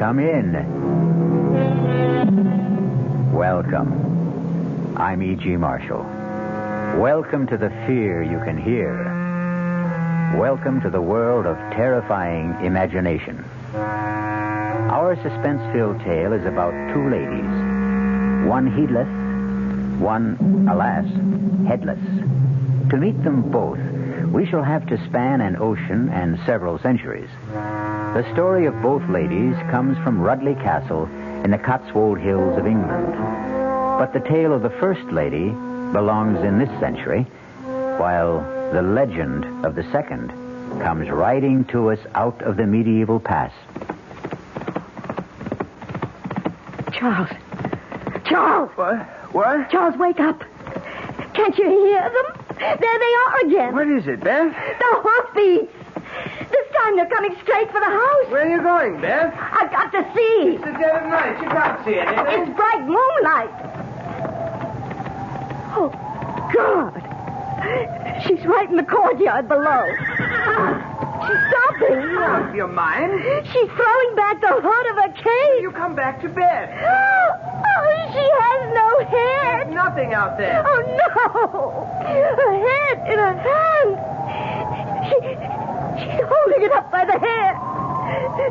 Come in. Welcome. I'm E.G. Marshall. Welcome to the fear you can hear. Welcome to the world of terrifying imagination. Our suspense-filled tale is about two ladies. One heedless, one, alas, headless. To meet them both, we shall have to span an ocean and several centuries. The story of both ladies comes from Rudley Castle in the Cotswold Hills of England. But the tale of the first lady belongs in this century, while the legend of the second comes riding to us out of the medieval past. Charles! Charles! What? Charles, wake up! Can't you hear them? There they are again. What is it, Beth? The hoofbeats! This time they're coming straight for the house. Where are you going, Beth? I've got to see. It's the dead of night. You can't see anything. It's bright moonlight. Oh, God. She's right in the courtyard below. She's stopping. Out of your mind? She's throwing back the hood of her cage. You come back to bed. Oh, she has no head. There's nothing out there. Oh, no. Her head in her hand. She's holding it up by the hair.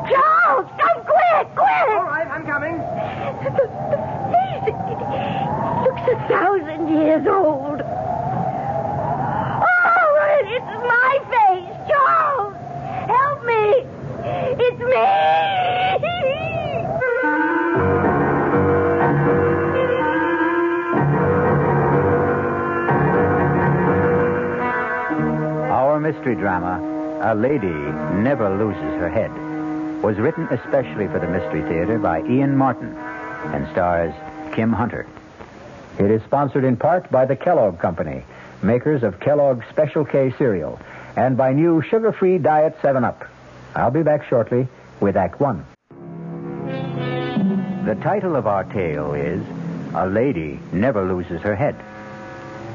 Charles, come quick. All right, I'm coming. The face, it looks 1,000 years old. Oh, it's my face, Charles. Help me. It's me. Our mystery drama, A Lady Never Loses Her Head, was written especially for the Mystery Theater by Ian Martin and stars Kim Hunter. It is sponsored in part by the Kellogg Company, makers of Kellogg's Special K cereal, and by new sugar-free Diet 7-Up. I'll be back shortly with Act One. The title of our tale is A Lady Never Loses Her Head.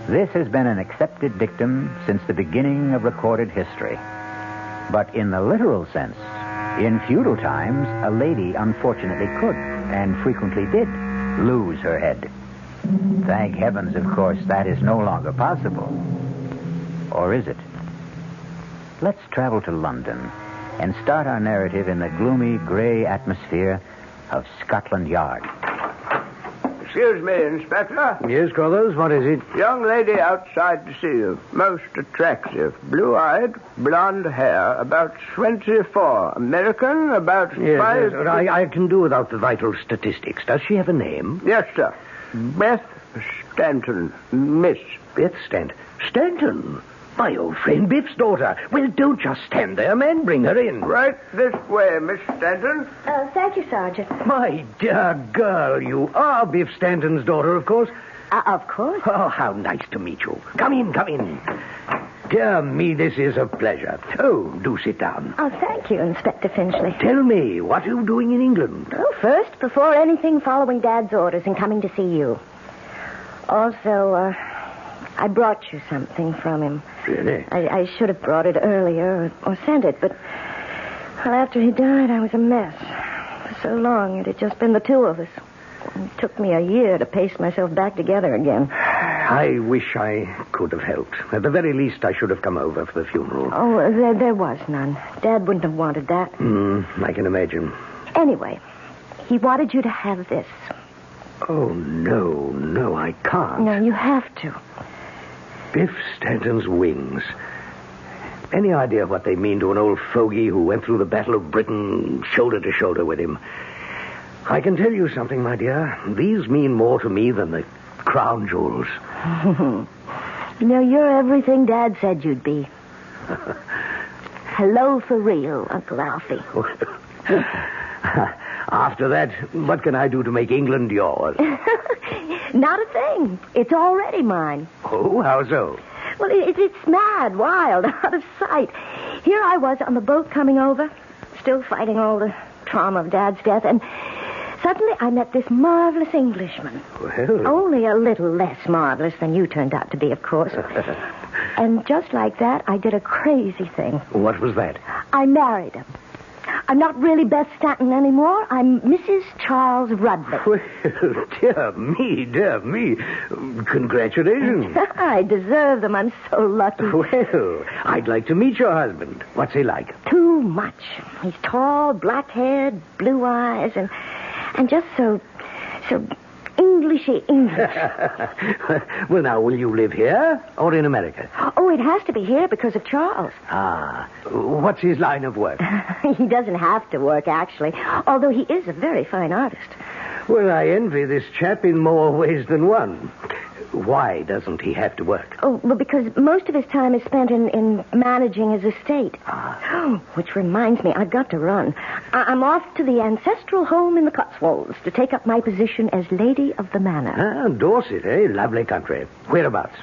This has been an accepted dictum since the beginning of recorded history. But in the literal sense, in feudal times, a lady unfortunately could, and frequently did, lose her head. Thank heavens, of course, that is no longer possible. Or is it? Let's travel to London and start our narrative in the gloomy, gray atmosphere of Scotland Yard. Excuse me, Inspector. Yes, Crothers, what is it? Young lady outside to see you. Most attractive. Blue-eyed, blonde hair, about 24. American, about 5... Yes, I can do without the vital statistics. Does she have a name? Yes, sir. Beth Stanton, Miss. Beth Stanton. Stanton? My old friend Biff's daughter. Well, don't just stand there, man. Bring her in. Right this way, Miss Stanton. Thank you, Sergeant. My dear girl, you are Biff Stanton's daughter, of course. Of course. Oh, how nice to meet you. Come in. Dear me, this is a pleasure. Oh, do sit down. Oh, thank you, Inspector Finchley. Tell me, what are you doing in England? Well, first, before anything, following Dad's orders and coming to see you. Also, I brought you something from him. Really? I should have brought it earlier or sent it, but well, after he died, I was a mess. For so long, it had just been the two of us. It took me a year to paste myself back together again. I wish I could have helped. At the very least, I should have come over for the funeral. Oh, there was none. Dad wouldn't have wanted that. I can imagine. Anyway, he wanted you to have this. Oh, no, I can't. No, you have to. Biff Stanton's wings. Any idea what they mean to an old fogey who went through the Battle of Britain shoulder to shoulder with him? I can tell you something, my dear. These mean more to me than the crown jewels. You know, you're everything Dad said you'd be. Hello for real, Uncle Alfie. After that, what can I do to make England yours? Not a thing. It's already mine. Oh, how so? Well, it's mad, wild, out of sight. Here I was on the boat coming over, still fighting all the trauma of Dad's death, and suddenly I met this marvelous Englishman. Well... Only a little less marvelous than you turned out to be, of course. And just like that, I did a crazy thing. What was that? I married him. I'm not really Beth Stanton anymore. I'm Mrs. Charles Rudley. Well, dear me. Congratulations. I deserve them. I'm so lucky. Well, I'd like to meet your husband. What's he like? Too much. He's tall, black-haired, blue eyes, and just so Englishy English. Well, now, will you live here or in America? Oh, it has to be here because of Charles. Ah, what's his line of work? He doesn't have to work, actually, although he is a very fine artist. Well, I envy this chap in more ways than one. Why doesn't he have to work? Oh, well, because most of his time is spent in managing his estate. Ah. Which reminds me, I've got to run. I'm off to the ancestral home in the Cotswolds to take up my position as Lady of the Manor. Ah, Dorset, eh? Lovely country. Whereabouts?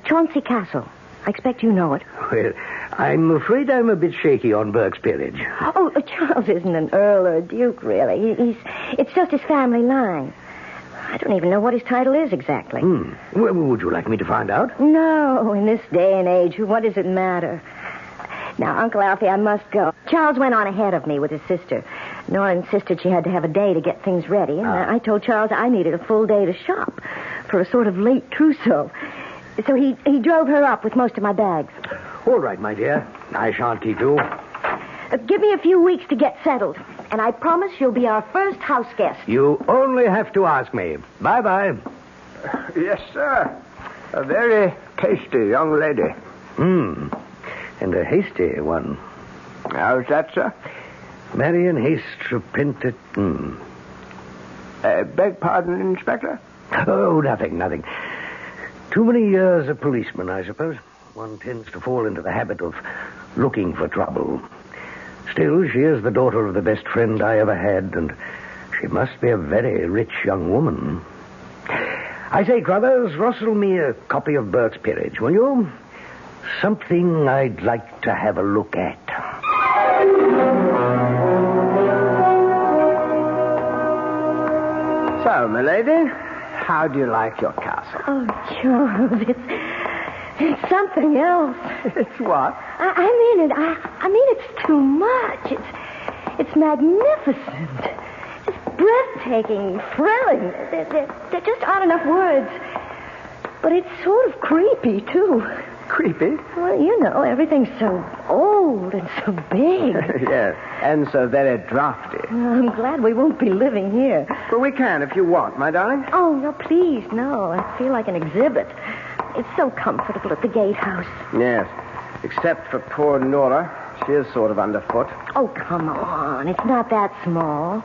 Chauncey Castle. I expect you know it. Well, I'm afraid I'm a bit shaky on Burke's peerage. Oh, Charles isn't an earl or a duke, really. It's just his family line. I don't even know what his title is exactly. Well, would you like me to find out? No, in this day and age, what does it matter? Now, Uncle Alfie, I must go. Charles went on ahead of me with his sister. Nora insisted she had to have a day to get things ready, and I told Charles I needed a full day to shop for a sort of late trousseau. So he drove her up with most of my bags. All right, my dear. I shan't keep you. Give me a few weeks to get settled, and I promise you'll be our first house guest. You only have to ask me. Bye-bye. Yes, sir. A very tasty young lady. And a hasty one. How's that, sir? Marion Haste repented. Beg pardon, Inspector? Oh, nothing. Too many years a policeman, I suppose. One tends to fall into the habit of looking for trouble. Still, she is the daughter of the best friend I ever had, and she must be a very rich young woman. I say, Crothers, rustle me a copy of Burke's Peerage, will you? Something I'd like to have a look at. So, milady, how do you like your castle? Oh, Charles, it's something else. It's what? I mean it's too much. It's magnificent. It's breathtaking, thrilling. There just aren't enough words. But it's sort of creepy, too. Creepy? Well, you know, everything's so old and so big. Yes, and so very drafty. I'm glad we won't be living here. Well, we can if you want, my darling. Oh, no, please, no. I feel like an exhibit. It's so comfortable at the gatehouse. Yes, except for poor Nora. She is sort of underfoot. Oh, come on. It's not that small.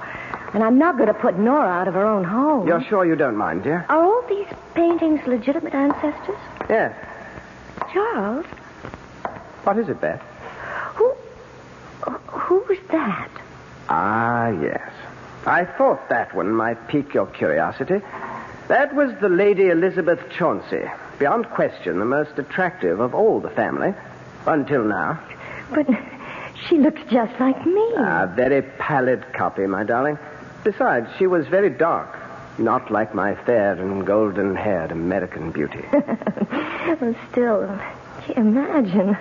And I'm not going to put Nora out of her own home. You're sure you don't mind, dear? Are all these paintings legitimate ancestors? Yes. Charles? What is it, Beth? Who's that? Ah, yes. I thought that one might pique your curiosity. That was the Lady Elizabeth Chauncey. Beyond question, the most attractive of all the family. Until now. But she looks just like me. A very pallid copy, my darling. Besides, she was very dark. Not like my fair and golden-haired American beauty. Well, still, gee, imagine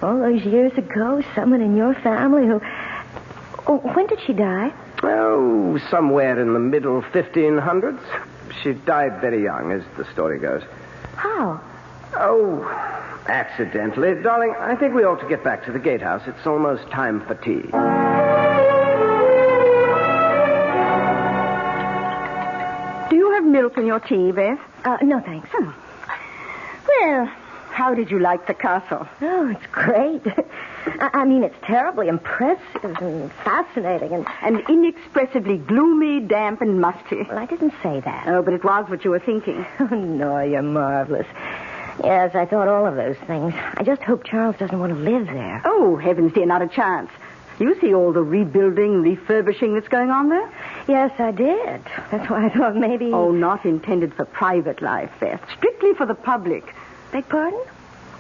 all those years ago, someone in your family who... Oh, when did she die? Oh, somewhere in the middle 1500s. She died very young, as the story goes. How? Oh, accidentally. Darling, I think we ought to get back to the gatehouse. It's almost time for tea. Do you have milk in your tea, Beth? No, thanks. Oh. Well, how did you like the castle? Oh, it's great. I mean, it's terribly impressive and fascinating And inexpressibly gloomy, damp, and musty. Well, I didn't say that. Oh, but it was what you were thinking. Oh, no, you're marvelous. Yes, I thought all of those things. I just hope Charles doesn't want to live there. Oh, heavens, dear, not a chance. You see all the rebuilding, refurbishing that's going on there? Yes, I did. That's why I thought maybe... Oh, not intended for private life, Beth. Strictly for the public. Beg pardon?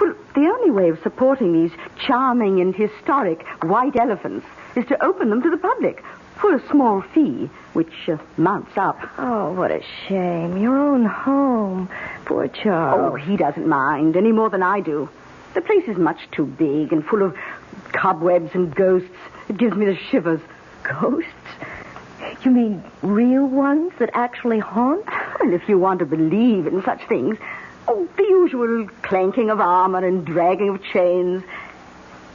Well, the only way of supporting these charming and historic white elephants is to open them to the public for a small fee, which mounts up. Oh, what a shame. Your own home. Poor Oh, Charles. he doesn't mind any more than I do. The place is much too big and full of cobwebs and ghosts. It gives me the shivers. Ghosts? You mean real ones that actually haunt? Well, if you want to believe in such things, the usual clanking of armor and dragging of chains.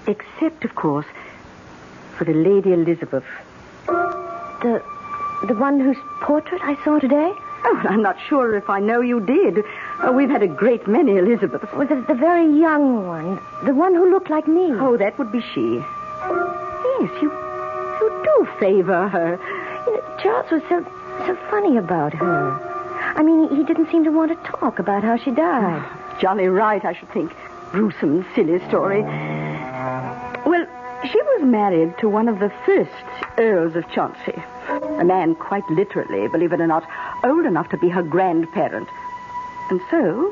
Except, of course, for the Lady Elizabeth. The one whose portrait I saw today? Oh, I'm not sure if I know you did. We've had a great many Elizabeths. Well, the very young one. The one who looked like me. Oh, that would be she. Yes, you do favor her. You know, Charles was so funny about her. I mean, he didn't seem to want to talk about how she died. Jolly right, I should think. Gruesome, silly story. Well, she was married to one of the first Earls of Chauncey. A man quite literally, believe it or not, old enough to be her grandparent. And so,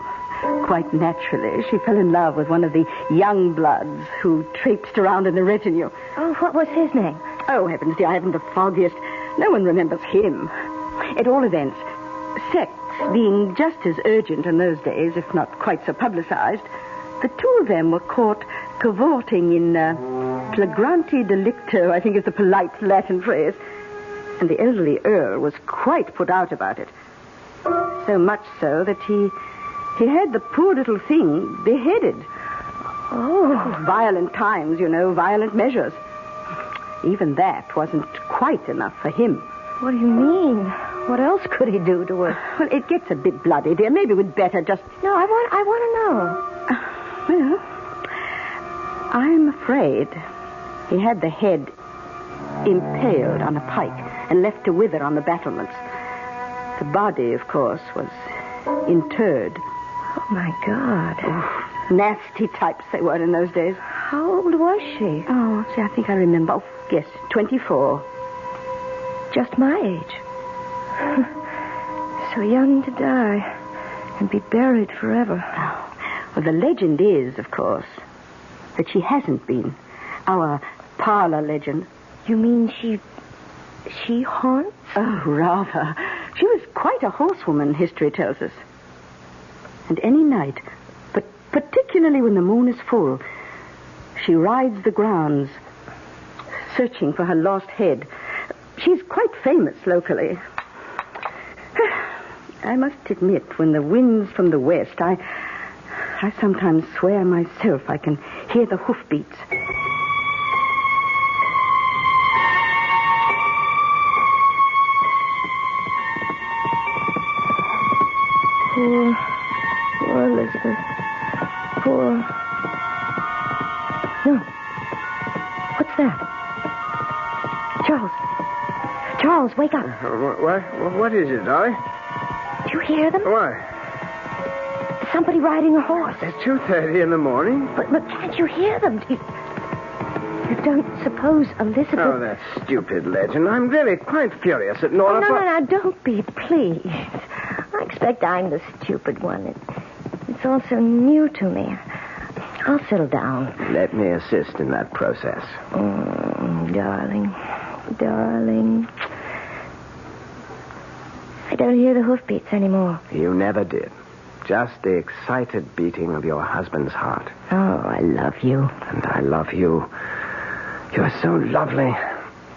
quite naturally, she fell in love with one of the young bloods who traipsed around in the retinue. Oh, what was his name? Oh, heavens, dear, I haven't the foggiest. No one remembers him. At all events, sex being just as urgent in those days, if not quite so publicized, the two of them were caught cavorting in flagrante delicto, I think is the polite Latin phrase. And the elderly Earl was quite put out about it. So much so that he had the poor little thing beheaded. Oh. Violent times, you know, violent measures. Even that wasn't quite enough for him. What do you mean? What else could he do to her? Well, it gets a bit bloody, dear. Maybe we'd better just... No, I want to know. Well, I'm afraid he had the head impaled on a pike and left to wither on the battlements. The body, of course, was interred. Oh, my God. Oh, nasty types they were in those days. How old was she? Oh, see, I think I remember. Oh, yes, 24. Just my age. So young to die and be buried forever. Oh. Well, the legend is, of course, that she hasn't been. Our parlor legend. You mean she haunts? Oh, rather. She was quite a horsewoman, history tells us. And any night, but particularly when the moon is full, she rides the grounds, searching for her lost head. She's quite famous locally. I must admit, when the wind's from the west, I sometimes swear myself I can hear the hoofbeats. Poor Elizabeth. Poor... No. What's that? Charles, wake up. What is it, Dolly? Do you hear them? Why? Somebody riding a horse. It's 2:30 in the morning. But can't you hear them? You don't suppose Elizabeth... Oh, that stupid legend. I'm really quite furious at Nora. No, don't be, please. I expect I'm the stupid one. It's all so new to me. I'll settle down. Let me assist in that process. Darling. I don't hear the hoofbeats anymore. You never did. Just the excited beating of your husband's heart. Oh, I love you. And I love you. You're so lovely.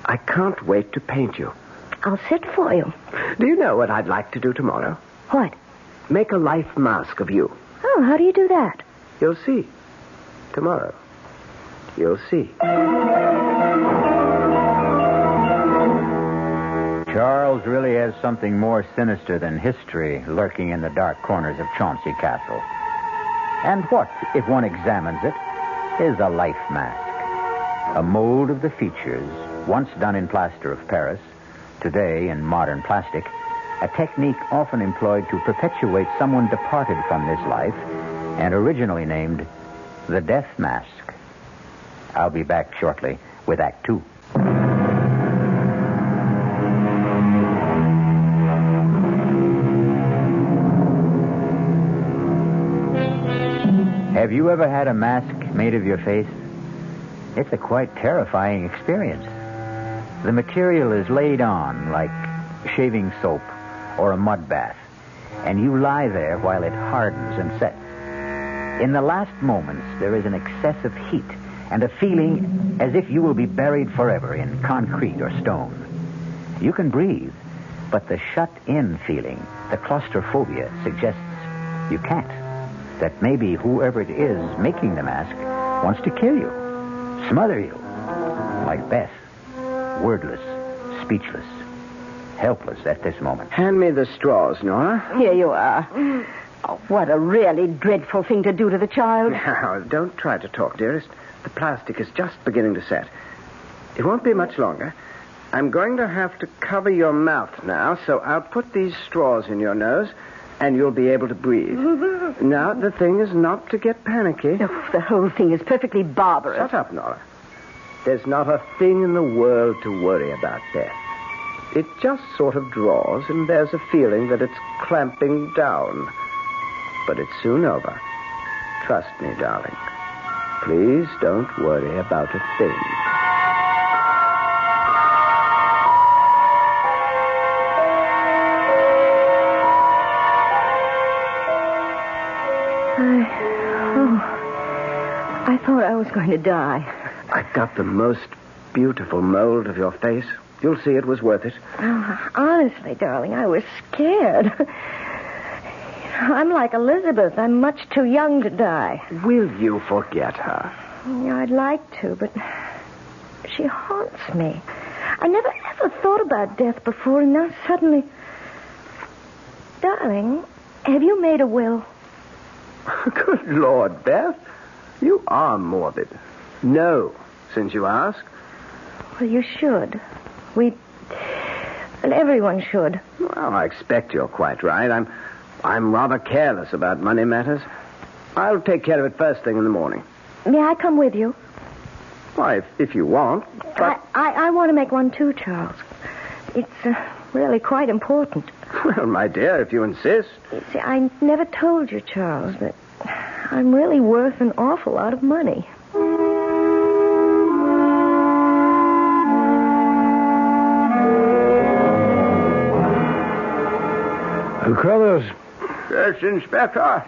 I can't wait to paint you. I'll sit for you. Do you know what I'd like to do tomorrow? What? Make a life mask of you. Oh, how do you do that? You'll see. Tomorrow. You'll see. Charles really has something more sinister than history lurking in the dark corners of Chauncey Castle. And what, if one examines it, is a life mask? A mold of the features, once done in plaster of Paris, today in modern plastic, a technique often employed to perpetuate someone departed from this life and originally named the death mask. I'll be back shortly with Act 2. Have you ever had a mask made of your face? It's a quite terrifying experience. The material is laid on like shaving soap or a mud bath, and you lie there while it hardens and sets. In the last moments, there is an excessive heat and a feeling as if you will be buried forever in concrete or stone. You can breathe, but the shut-in feeling, the claustrophobia, suggests you can't. That maybe whoever it is making the mask wants to kill you, smother you, like Beth, wordless, speechless, helpless at this moment. Hand me the straws, Nora. Here you are. Oh, what a really dreadful thing to do to the child. Now, don't try to talk, dearest. The plastic is just beginning to set. It won't be much longer. I'm going to have to cover your mouth now, so I'll put these straws in your nose, and you'll be able to breathe. Now, the thing is not to get panicky. Oh, the whole thing is perfectly barbarous. Shut up, Nora. There's not a thing in the world to worry about, Beth. It just sort of draws, and there's a feeling that it's clamping down. But it's soon over. Trust me, darling. Please don't worry about a thing. I thought I was going to die. I've got the most beautiful mold of your face. You'll see it was worth it. Oh, honestly, darling, I was scared. I'm like Elizabeth. I'm much too young to die. Will you forget her? Yeah, I'd like to, but she haunts me. I never ever thought about death before, and now suddenly... Darling, have you made a will? Good Lord, Beth. You are morbid. No, since you ask. Well, you should. Well, everyone should. Well, I expect you're quite right. I'm rather careless about money matters. I'll take care of it first thing in the morning. May I come with you? Why, if you want. But... I want to make one too, Charles. It's really quite important. Well, my dear, if you insist. You see, I never told you, Charles, that I'm really worth an awful lot of money. Crothers. Yes, Inspector.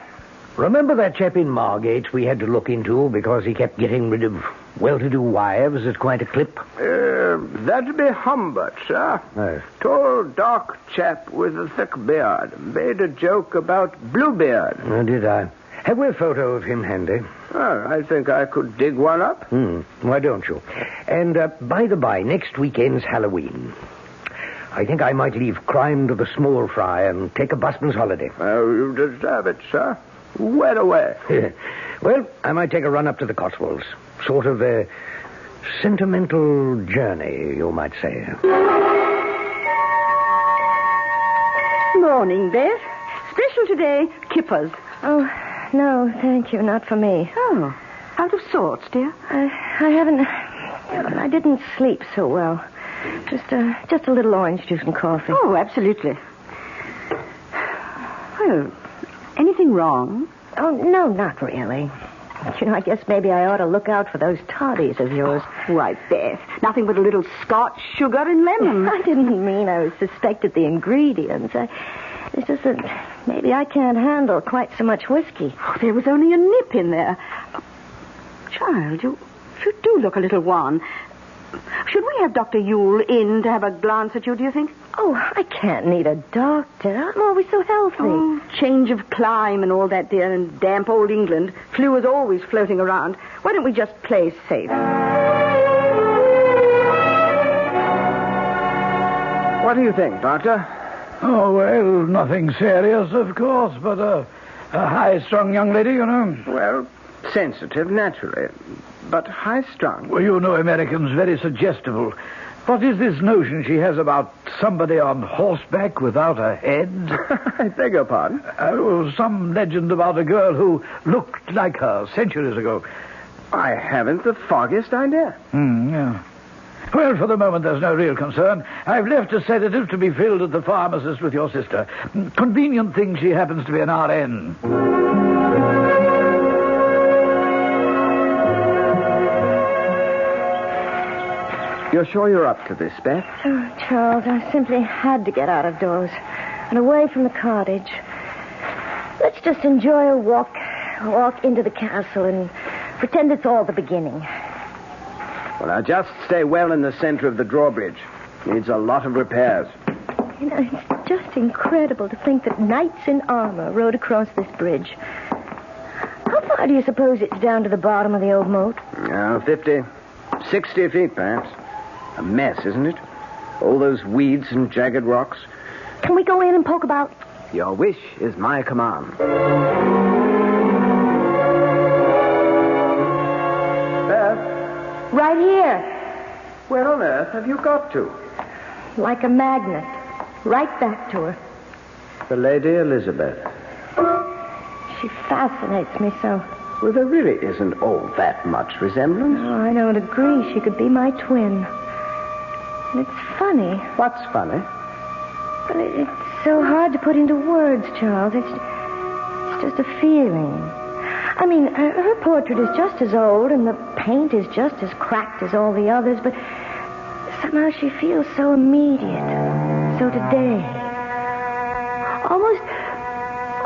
Remember that chap in Margate we had to look into because he kept getting rid of well-to-do wives at quite a clip? That'd be Humbert, sir. Yes. Tall, dark chap with a thick beard. Made a joke about Bluebeard. Oh, did I? Have we a photo of him handy? Well, I think I could dig one up. Why don't you? And by the by, next weekend's Halloween. I think I might leave crime to the small fry and take a busman's holiday. Oh, you deserve it, sir. Where away? Well, I might take a run up to the Cotswolds. Sort of a sentimental journey, you might say. Morning, Beth. Special today, kippers. Oh, no, thank you. Not for me. Oh, out of sorts, dear. I haven't... I didn't sleep so well. Just a little orange juice and coffee. Oh, absolutely. Well, anything wrong? Oh, no, not really. You know, I guess maybe I ought to look out for those toddies of yours. Why, Beth, nothing but a little scotch, sugar, and lemon. I didn't mean I suspected the ingredients. It's just that maybe I can't handle quite so much whiskey. Oh, there was only a nip in there. Child, you do look a little wan. Should we have Dr. Yule in to have a glance at you, do you think? Oh, I can't need a doctor. I'm always so healthy. Oh, change of clime and all that, dear, and damp old England. Flu is always floating around. Why don't we just play safe? What do you think, Doctor? Oh, well, nothing serious, of course, but a high-strung young lady, you know. Well, sensitive, naturally. But high-strung. Well, you know Americans, very suggestible. What is this notion she has about somebody on horseback without a head? I beg your pardon? Some legend about a girl who looked like her centuries ago. I haven't the foggiest idea. Yeah. Well, for the moment, there's no real concern. I've left a sedative to be filled at the pharmacist with your sister. Convenient thing she happens to be an RN. You're sure you're up to this, Beth? Oh, Charles, I simply had to get out of doors and away from the cottage. Let's just enjoy a walk into the castle and pretend it's all the beginning. Well, now, just stay well in the center of the drawbridge. Needs a lot of repairs. You know, it's just incredible to think that knights in armor rode across this bridge. How far do you suppose it's down to the bottom of the old moat? 50, 60 feet, perhaps. A mess, isn't it? All those weeds and jagged rocks. Can we go in and poke about? Your wish is my command. Beth, Right here. where on earth have you got to? Like a magnet. Right back to her. The Lady Elizabeth. She fascinates me so. Well, there really isn't all that much resemblance. Oh, I don't agree. She could be my twin. And it's funny. What's funny? But it's so hard to put into words, Charles. It's just a feeling. I mean, her portrait is just as old, and the paint is just as cracked as all the others, but somehow she feels so immediate, so today.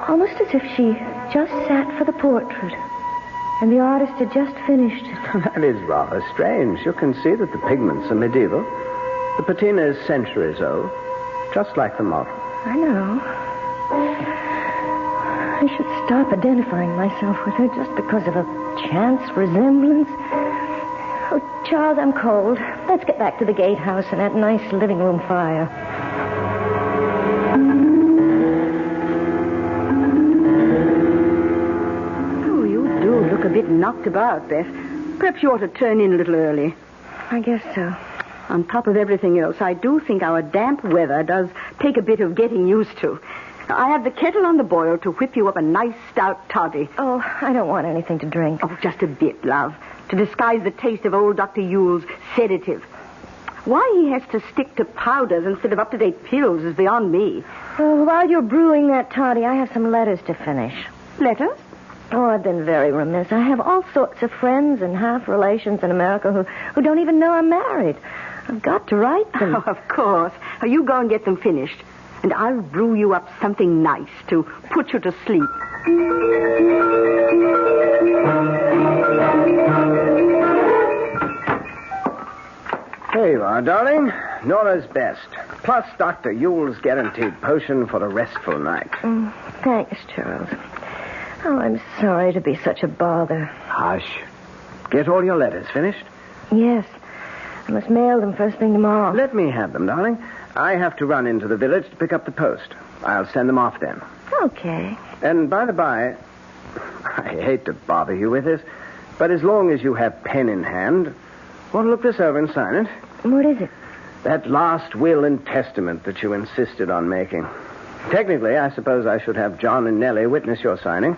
Almost as if she just sat for the portrait, and the artist had just finished it. That is rather strange. You can see that the pigments are medieval. The patina is centuries old, just like the model. I know. I should stop identifying myself with her just because of a chance resemblance. Oh, Charles, I'm cold. Let's get back to the gatehouse and that nice living room fire. Oh, you do look a bit knocked about, Beth. Perhaps you ought to turn in a little early. I guess so. On top of everything else, I do think our damp weather does take a bit of getting used to. I have the kettle on the boil to whip you up a nice stout toddy. Oh, I don't want anything to drink. Oh, just a bit, love, to disguise the taste of old Dr. Yule's sedative. Why he has to stick to powders instead of up-to-date pills is beyond me. Oh, while you're brewing that toddy, I have some letters to finish. Letters? Oh, I've been very remiss. I have all sorts of friends and half-relations in America who don't even know I'm married. I've got to write them. Oh, of course. You go and get them finished. And I'll brew you up something nice to put you to sleep. Here you are, darling. Nora's best. Plus Dr. Yule's guaranteed potion for a restful night. Thanks, Charles. Oh, I'm sorry to be such a bother. Hush. Get all your letters finished? Yes. I must mail them first thing tomorrow. Let me have them, darling. I have to run into the village to pick up the post. I'll send them off then. Okay. And by the by, I hate to bother you with this, but as long as you have pen in hand, want to look this over and sign it? What is it? That last will and testament that you insisted on making. Technically, I suppose I should have John and Nellie witness your signing,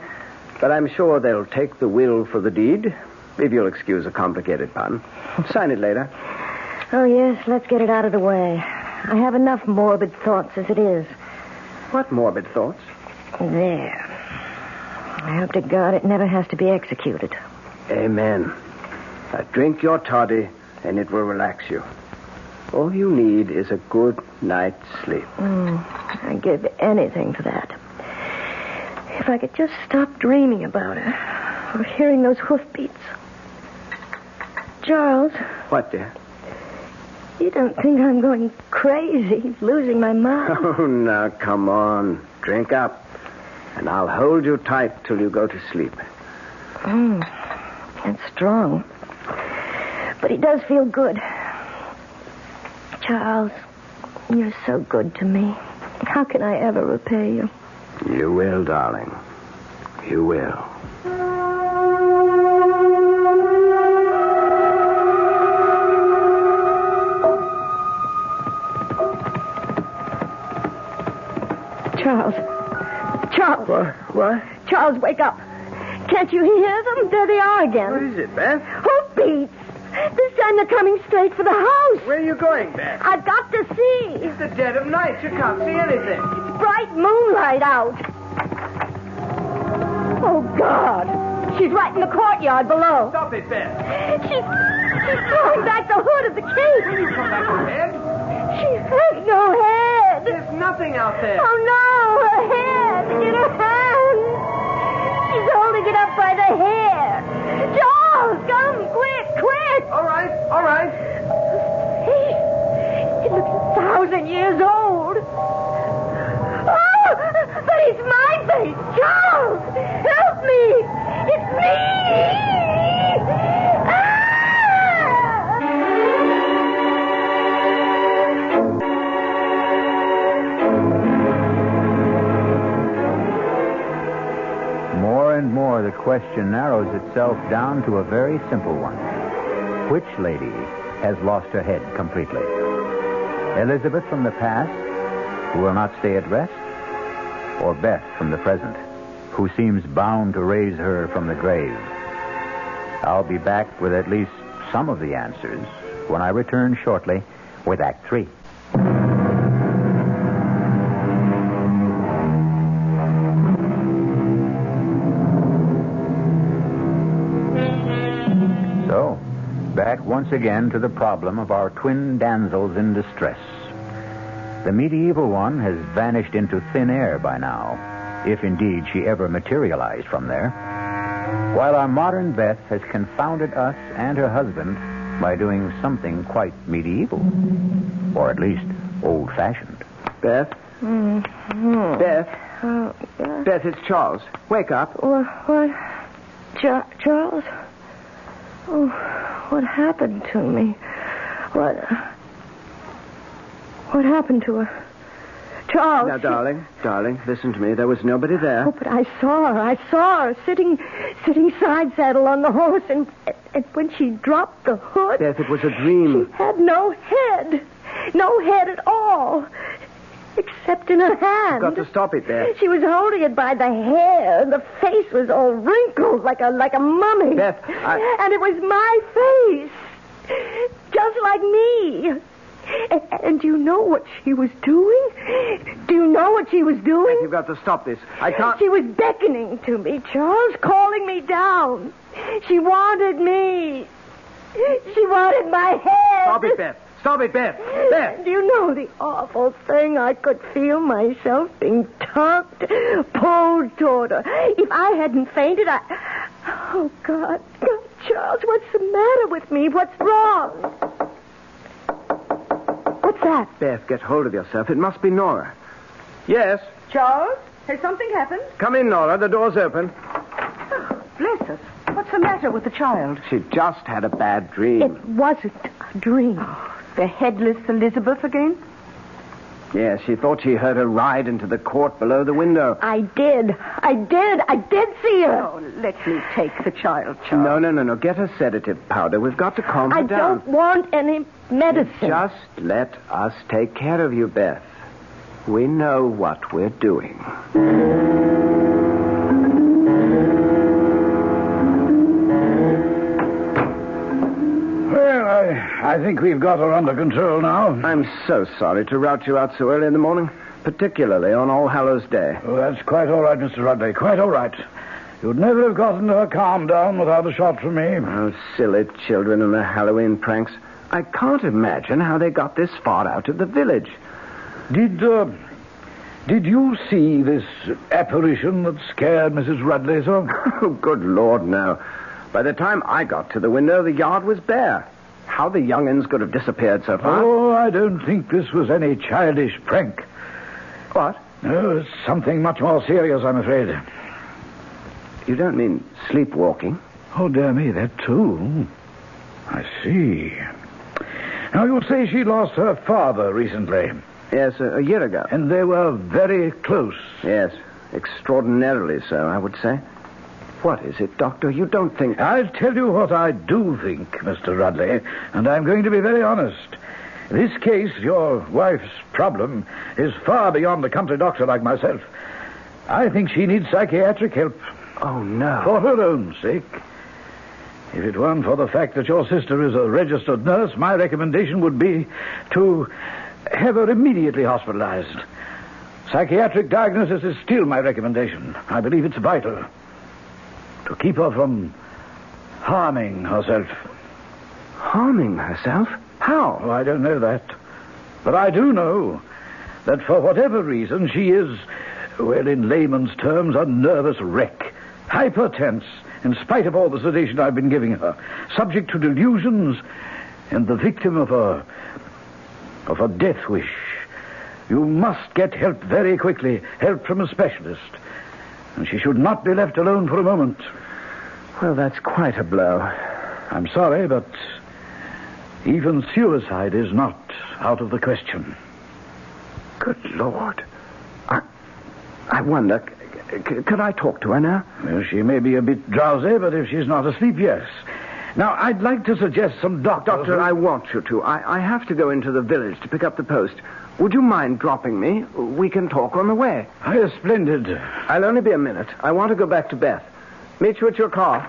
but I'm sure they'll take the will for the deed, if you'll excuse a complicated pun. Sign it later. Oh, yes, let's get it out of the way. I have enough morbid thoughts as it is. What morbid thoughts? There. I hope to God it never has to be executed. Amen. Now drink your toddy, and it will relax you. All you need is a good night's sleep. I'd give anything for that. If I could just stop dreaming about her, or hearing those hoofbeats. Charles. What, dear? You don't think I'm going crazy, losing my mind? Oh, now, come on. Drink up. And I'll hold you tight till you go to sleep. It's strong. But it does feel good. Charles, you're so good to me. How can I ever repay you? You will, darling. You will. Charles. Charles. What? Charles, wake up. Can't you hear them? There they are again. What is it, Beth? Hoofbeats. This time they're coming straight for the house. Where are you going, Beth? I've got to see. It's the dead of night. You can't see anything. It's bright moonlight out. Oh, God. She's right in the courtyard below. Stop it, Beth. She's throwing back the hood of the case. Will you come back to bed? She has no head. There's nothing out there. Oh, no, her head in her hand. She's holding it up by the hair. Charles, come, quick, quick. All right, all right. He looks 1,000 years old. Oh, but it's my face. Charles, help me. It's me. More and more, the question narrows itself down to a very simple one. Which lady has lost her head completely? Elizabeth from the past, who will not stay at rest? Or Beth from the present, who seems bound to raise her from the grave? I'll be back with at least some of the answers when I return shortly with Act 3. So, back once again to the problem of our twin damsels in distress. The medieval one has vanished into thin air by now, if indeed she ever materialized from there, while our modern Beth has confounded us and her husband by doing something quite medieval, or at least old-fashioned. Beth? Beth? Beth, it's Charles. Wake up. What? Charles? Oh, what happened to me? What happened to her? Charles. Now, darling, listen to me. There was nobody there. Oh, but I saw her sitting side saddle on the horse, and when she dropped the hood... Beth, it was a dream. She had no head at all, except in her hand. You've got to stop it, Beth. She was holding it by the hair, and the face was all wrinkled like a mummy. Beth, And it was my face, just like me. And do you know what she was doing? Do you know what she was doing? You've got to stop this. I can't... She was beckoning to me, Charles, calling me down. She wanted me. She wanted my head. Stop it, Beth. Stop it, Beth. Beth. Do you know the awful thing? I could feel myself being tugged, pulled toward her. If I hadn't fainted, Oh, God, Charles, what's the matter with me? What's wrong? What's that? Beth, get hold of yourself. It must be Nora. Yes? Charles, has something happened? Come in, Nora. The door's open. Oh, bless us. What's the matter with the child? She just had a bad dream. It wasn't a dream. The headless Elizabeth again? Yes, she thought she heard her ride into the court below the window. I did see her. Oh, let me take the child, Charles. No. Get a sedative powder. We've got to calm her I down. don't want any medicine. Just let us take care of you, Beth. We know what we're doing. Well, I think we've got her under control now. I'm so sorry to rout you out so early in the morning, particularly on All Hallows Day. Oh, that's quite all right, Mr. Rudley. Quite all right. You'd never have gotten her calmed down without a shot from me. Oh, silly children and their Halloween pranks. I can't imagine how they got this far out of the village. Did you see this apparition that scared Mrs. Rudley so? Oh, good Lord, no. By the time I got to the window, the yard was bare. How the young'uns could have disappeared so far? Oh, I don't think this was any childish prank. What? No, it's something much more serious, I'm afraid. You don't mean sleepwalking? Oh, dear me, that too. I see. Now, you say she lost her father recently. Yes, a year ago. And they were very close. Yes, extraordinarily so, I would say. What is it, Doctor? You don't think... I'll tell you what I do think, Mr. Rudley, and I'm going to be very honest. This case, your wife's problem, is far beyond a country doctor like myself. I think she needs psychiatric help. Oh, no. For her own sake. If it weren't for the fact that your sister is a registered nurse, my recommendation would be to have her immediately hospitalized. Psychiatric diagnosis is still my recommendation. I believe it's vital to keep her from harming herself. Harming herself? How? Oh, I don't know that. But I do know that for whatever reason she is, well, in layman's terms, a nervous wreck. Hypertense, in spite of all the sedation I've been giving her, subject to delusions, and the victim of a death wish. You must get help very quickly, help from a specialist. And she should not be left alone for a moment. Well, that's quite a blow. I'm sorry, but even suicide is not out of the question. Good Lord. I wonder, could I talk to her now? Well, she may be a bit drowsy, but if she's not asleep, yes. Now, I'd like to suggest some doctors... Doctor, I want you to. I have to go into the village to pick up the post. Would you mind dropping me? We can talk on the way. Splendid. I'll only be a minute. I want to go back to Beth. Meet you at your car.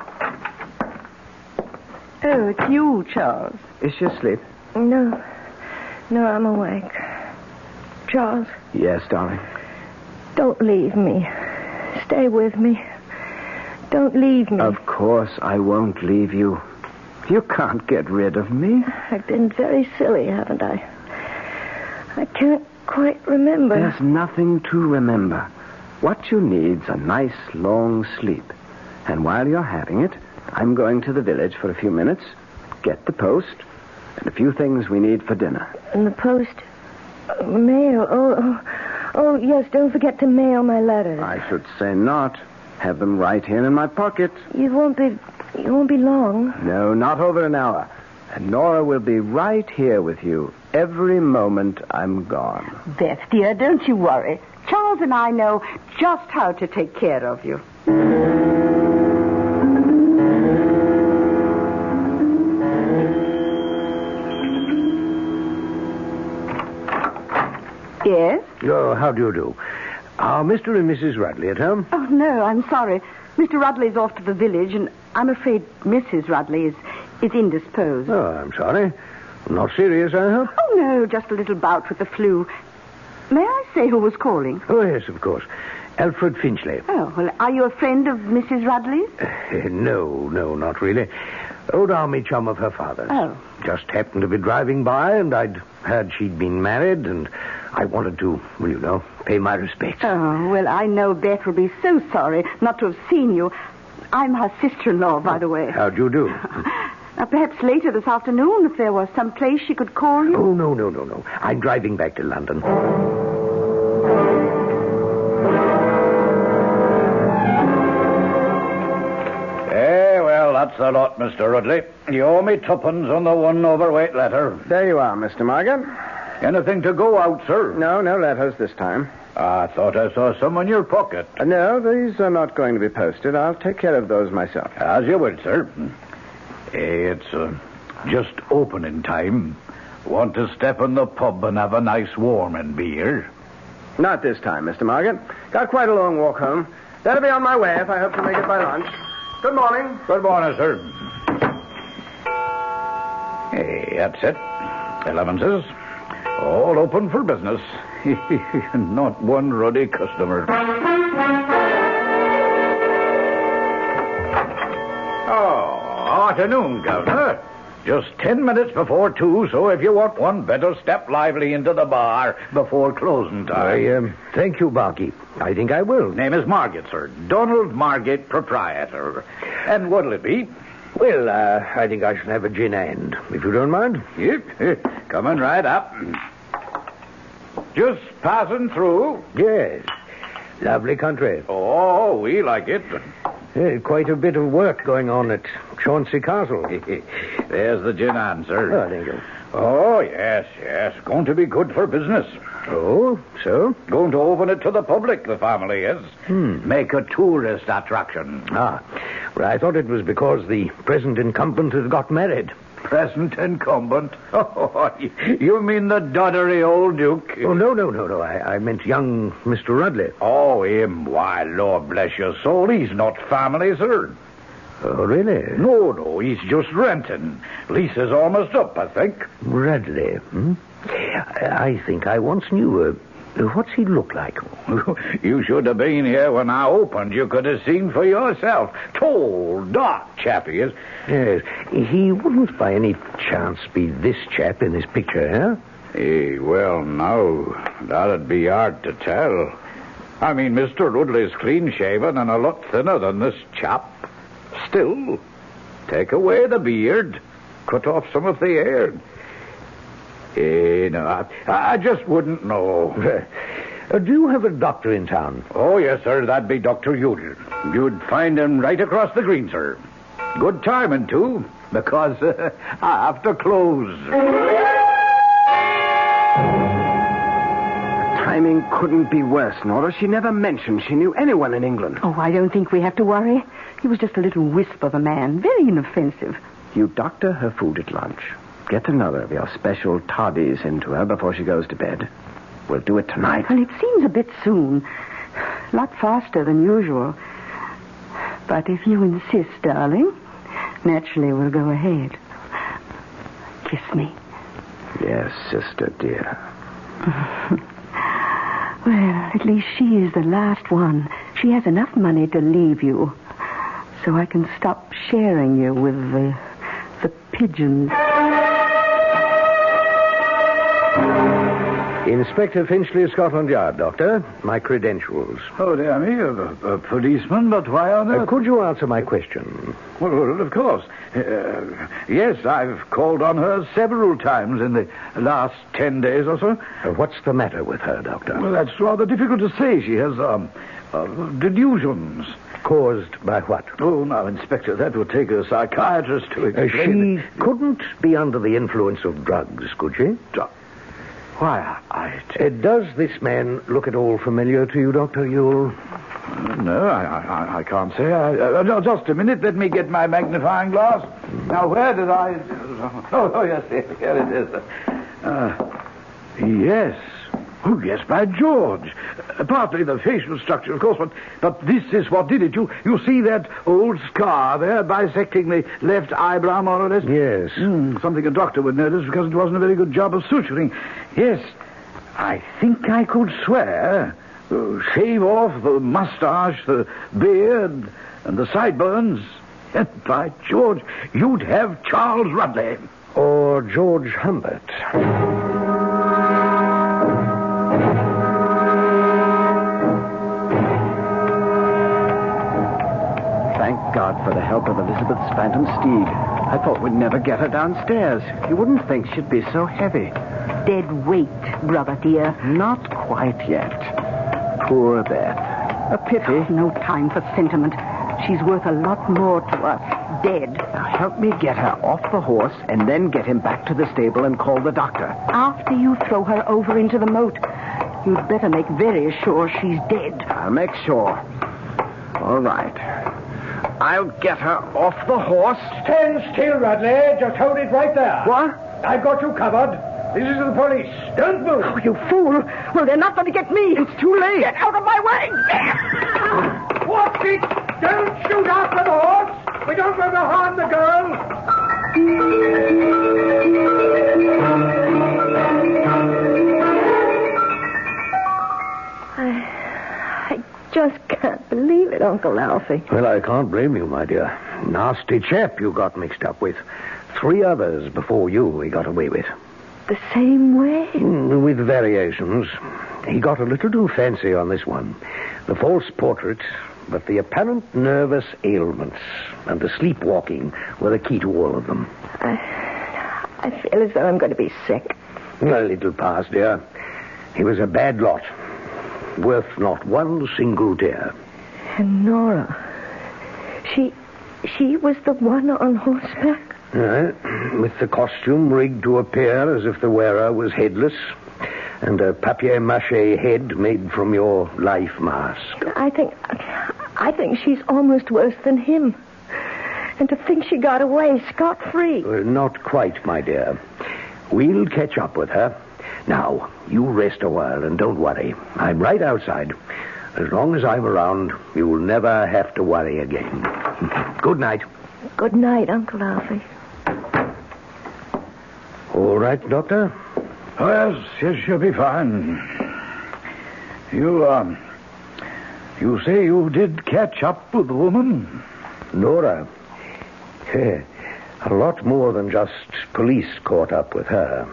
Oh, it's you, Charles. Is she asleep? No, I'm awake. Charles, Yes, darling. don't leave me. Stay with me. Don't leave me. Of course I won't leave you. You can't get rid of me. I've been very silly, haven't I? I can't quite remember. There's nothing to remember. What you need's a nice long sleep. And while you're having it, I'm going to the village for a few minutes, get the post, and a few things we need for dinner. And the post? Mail. Oh, yes, don't forget to mail my letters. I should say not. Have them right here in my pocket. You won't be long. No, not over an hour. And Nora will be right here with you every moment I'm gone. Beth, dear, don't you worry. Charles and I know just how to take care of you. Yes? Oh, how do you do? Are Mr. and Mrs. Rudley at home? Oh, no, I'm sorry. Mr. Rudley's off to the village, and I'm afraid Mrs. Rudley is indisposed. Oh, I'm sorry. Not serious, I hope? Oh, no, just a little bout with the flu. May I say who was calling? Oh, yes, of course. Alfred Finchley. Oh, well, are you a friend of Mrs. Rudley's? No, not really. Old army chum of her father's. Oh. Just happened to be driving by, and I'd heard she'd been married, and I wanted to, well, you know, pay my respects. Oh, well, I know Beth will be so sorry not to have seen you. I'm her sister-in-law, by the way. How'd you do? Now, perhaps later this afternoon, if there was some place she could call you. Oh, no. I'm driving back to London. Well, that's the lot, Mr. Rudley. You owe me tuppence on the one overweight letter. There you are, Mr. Morgan. Anything to go out, sir? No letters this time. I thought I saw some in your pocket. No, these are not going to be posted. I'll take care of those myself. As you will, sir. It's just opening time. Want to step in the pub and have a nice warming beer? Not this time, Mr. Morgan. Got quite a long walk home. That'll be on my way if I hope to make it by lunch. Good morning. Good morning, sir. Hey, that's it. 11's. All open for business. Not one ruddy customer. Oh, afternoon, Governor. Just 10 minutes before 2, so if you want one, better step lively into the bar before closing time. Thank you, Barkeep. I think I will. Name is Margate, sir. Donald Margate, proprietor. And what'll it be? Well, I think I shall have a gin and, if you don't mind. Yep. Coming right up. Just passing through. Yes. Lovely country. Oh, we like it. Quite a bit of work going on at Chauncey Castle. There's the gin and, sir. Oh, thank you. Oh, yes. Going to be good for business. Oh, so? Going to open it to the public, the family is. Make a tourist attraction. Well, I thought it was because the present incumbent has got married. Present incumbent? Oh, you mean the doddery old Duke? Oh, no. I meant young Mr. Rudley. Oh, him? Why, Lord bless your soul, he's not family, sir. Oh, really? No, he's just renting. Lease is almost up, I think. Rudley, I think I once knew. What's he look like? You should have been here when I opened. You could have seen for yourself. Tall, dark chap he is. Yes. He wouldn't by any chance be this chap in this picture, huh? Well, now, that'd be hard to tell. I mean, Mr. Rudley's clean-shaven and a lot thinner than this chap. Still, take away the beard, cut off some of the hair. No, I just wouldn't know. Do you have a doctor in town? Oh, yes, sir. That'd be Dr. Udall. You'd find him right across the green, sir. Good timing, too, because I have to close. Timing couldn't be worse, Nora. She never mentioned she knew anyone in England. Oh, I don't think we have to worry. He was just a little wisp of a man, very inoffensive. You doctor her food at lunch. Get another of your special toddies into her before she goes to bed. We'll do it tonight. Well, it seems a bit soon. A lot faster than usual. But if you insist, darling, naturally we'll go ahead. Kiss me. Yes, sister, dear. Well, at least she is the last one. She has enough money to leave you. So I can stop sharing you with the pigeons. Inspector Finchley, Scotland Yard, Doctor. My credentials. Oh, dear me, a policeman, but why on earth? Could you answer my question? Well, of course. Yes, I've called on her several times in the last 10 days or so. What's the matter with her, Doctor? Well, that's rather difficult to say. She has delusions. Caused by what? Oh, now, Inspector, that would take a psychiatrist to explain. She couldn't be under the influence of drugs, could she? Why, does this man look at all familiar to you, Dr. Ewell? No, I can't say. Just a minute. Let me get my magnifying glass. Now, where did I... Oh, yes, here it is. Yes. Oh, yes, by George. Partly the facial structure, of course, but this is what did it. You see that old scar there bisecting the left eyebrow, more or less? Yes. Something a doctor would notice because it wasn't a very good job of suturing. Yes, I think I could swear. Shave off the mustache, the beard, and the sideburns. And by George, you'd have Charles Rudley. Or George Humbert. Thank God for the help of Elizabeth's phantom steed. I thought we'd never get her downstairs. You wouldn't think she'd be so heavy. Dead weight, brother dear. Not quite yet. Poor Beth. A pity. No time for sentiment. She's worth a lot more to us, dead. Now help me get her off the horse and then get him back to the stable and call the doctor. After you throw her over into the moat, you'd better make very sure she's dead. I'll make sure. All right. I'll get her off the horse. Stand still, Rudley. Just hold it right there. What? I've got you covered. This is the police. Don't move. Oh, you fool. Well, they're not going to get me. It's too late. Get out of my way. Watch it. Don't shoot after the horse. We don't want to harm the girl. I just can't believe it, Uncle Alfie. Well, I can't blame you, my dear. Nasty chap you got mixed up with. 3 others before you he got away with. The same way? With variations. He got a little too fancy on this one. The false portrait, but the apparent nervous ailments and the sleepwalking were the key to all of them. I feel as though I'm going to be sick. A little pass, dear. He was a bad lot. Worth not one single tear. And Nora, she was the one on horseback? With the costume rigged to appear as if the wearer was headless, and a papier-mâché head made from your life mask. I think she's almost worse than him. And to think she got away scot-free. Not quite, my dear. We'll catch up with her. Now, you rest a while and don't worry. I'm right outside. As long as I'm around, you'll never have to worry again. Good night. Good night, Uncle Alfie. All right, Doctor? Oh, yes, she'll be fine. You say you did catch up with the woman? Nora. A lot more than just police caught up with her.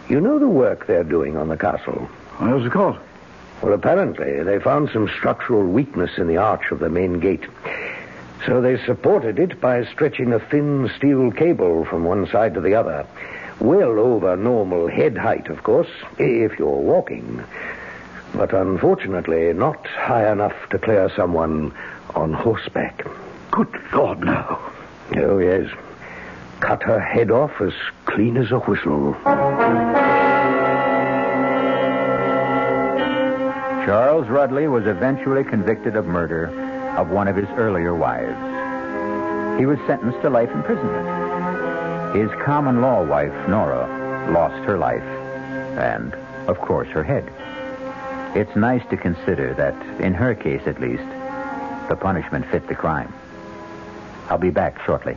You know the work they're doing on the castle? Yes, of course. Well, apparently they found some structural weakness in the arch of the main gate. So they supported it by stretching a thin steel cable from one side to the other. Well over normal head height, of course, if you're walking. But unfortunately, not high enough to clear someone on horseback. Good Lord, no. Oh, yes. Cut her head off as clean as a whistle. Charles Rudley was eventually convicted of murder of one of his earlier wives. He was sentenced to life imprisonment. His common law wife, Nora, lost her life and, of course, her head. It's nice to consider that, in her case at least, the punishment fit the crime. I'll be back shortly.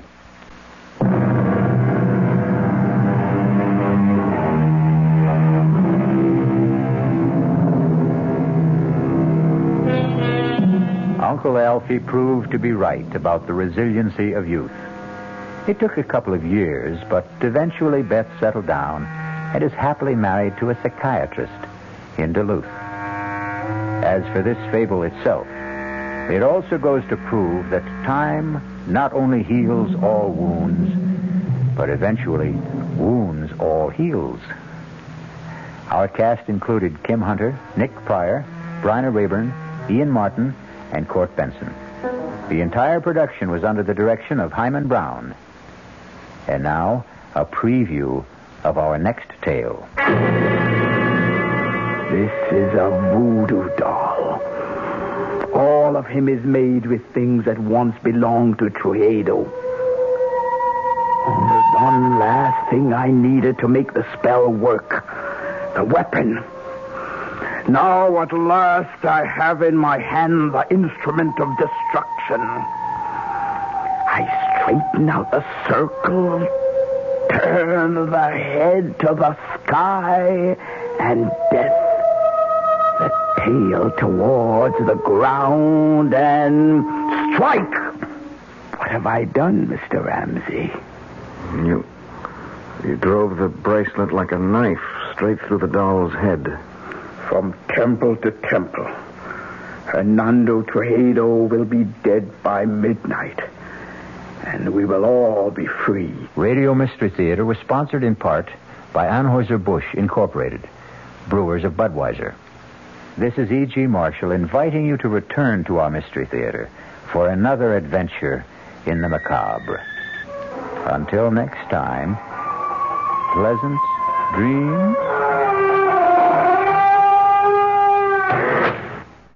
Uncle Alfie proved to be right about the resiliency of youth. It took a couple of years, but eventually Beth settled down and is happily married to a psychiatrist in Duluth. As for this fable itself, it also goes to prove that time not only heals all wounds, but eventually wounds all heals. Our cast included Kim Hunter, Nick Pryor, Bryna Rayburn, Ian Martin, and Court Benson. The entire production was under the direction of Hyman Brown. And now, a preview of our next tale. This is a voodoo doll. All of him is made with things that once belonged to Trujillo. Only one last thing I needed to make the spell work. The weapon. Now at last I have in my hand the instrument of destruction. I straighten out the circle, turn the head to the sky, and death the tail towards the ground, and strike! What have I done, Mr. Ramsey? You drove the bracelet like a knife straight through the doll's head. From temple to temple, Hernando Trujillo will be dead by midnight, and we will all be free. Radio Mystery Theater was sponsored in part by Anheuser-Busch Incorporated, brewers of Budweiser. This is E.G. Marshall inviting you to return to our Mystery Theater for another adventure in the macabre. Until next time, pleasant dreams.